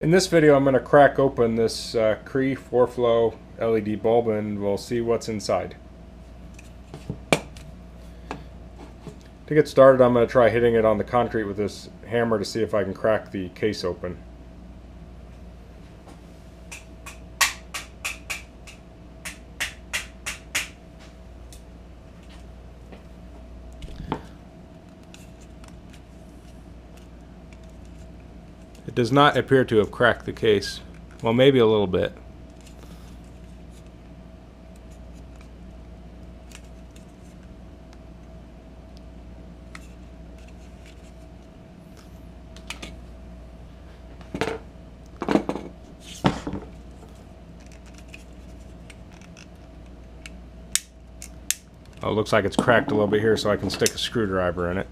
In this video, I'm going to crack open this Cree 4-flow LED bulb and we'll see what's inside. To get started, I'm going to try hitting it on the concrete with this hammer to see if I can crack the case open. It does not appear to have cracked the case. Well, maybe a little bit. Oh, it looks like it's cracked a little bit here, so I can stick a screwdriver in it.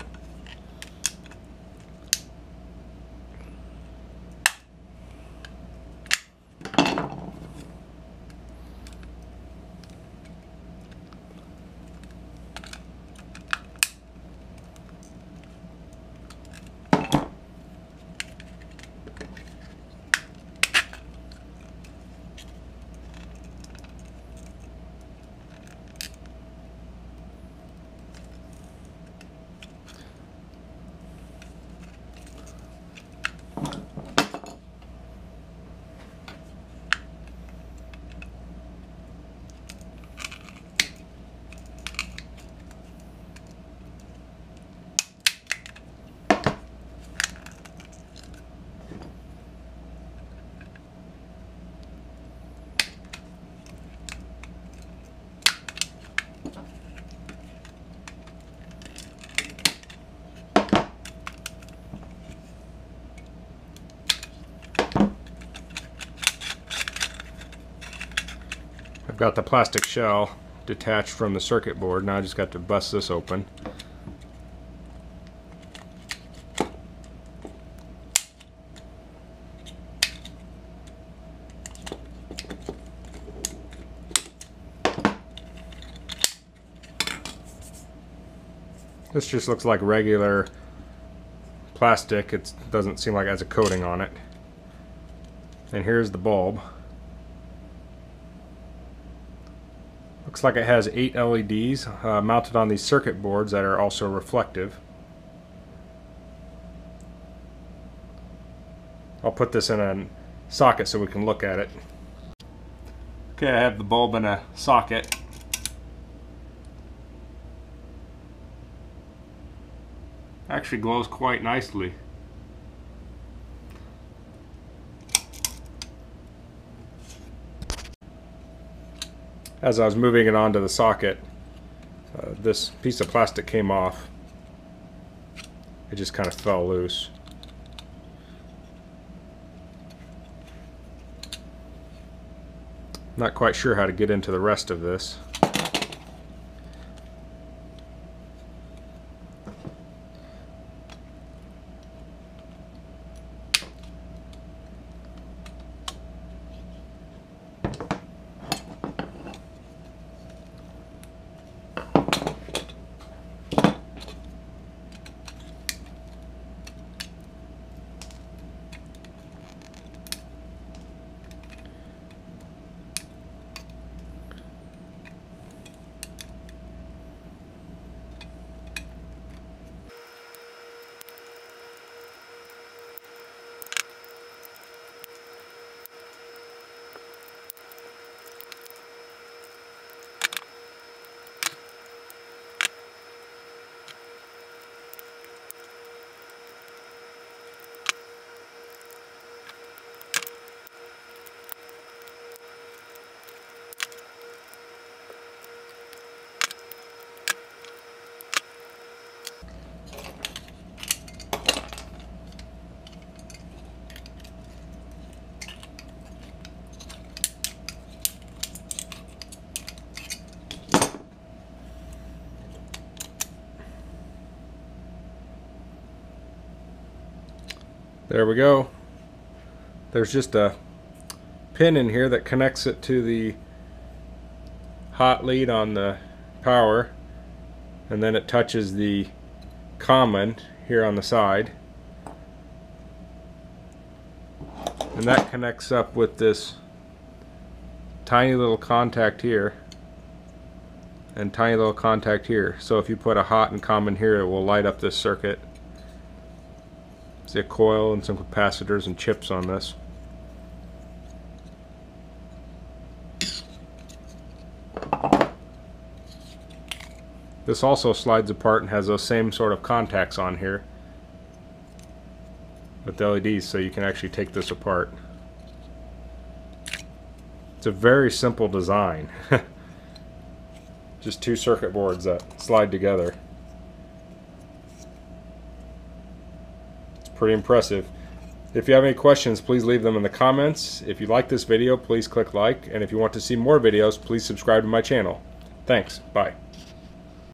I've got the plastic shell detached from the circuit board. Now I just got to bust this open. This just looks like regular plastic. It doesn't seem like it has a coating on it. And here's the bulb. Looks like it has 8 LEDs mounted on these circuit boards that are also reflective. I'll put this in a socket so we can look at it. Okay, I have the bulb in a socket. Actually glows quite nicely. As I was moving it onto the socket, this piece of plastic came off. It just kind of fell loose. Not quite sure how to get into the rest of this. There we go. There's just a pin in here that connects it to the hot lead on the power, and then it touches the common here on the side, and that connects up with this tiny little contact here and tiny little contact here. So if you put a hot and common here, it will light up this circuit. See a coil and some capacitors and chips on this. This also slides apart and has those same sort of contacts on here with the LEDs, so you can actually take this apart. It's a very simple design. Just two circuit boards that slide together. It's pretty impressive. If you have any questions, please leave them in the comments. If you like this video, please click like, and if you want to see more videos, please subscribe to my channel. Thanks. Bye.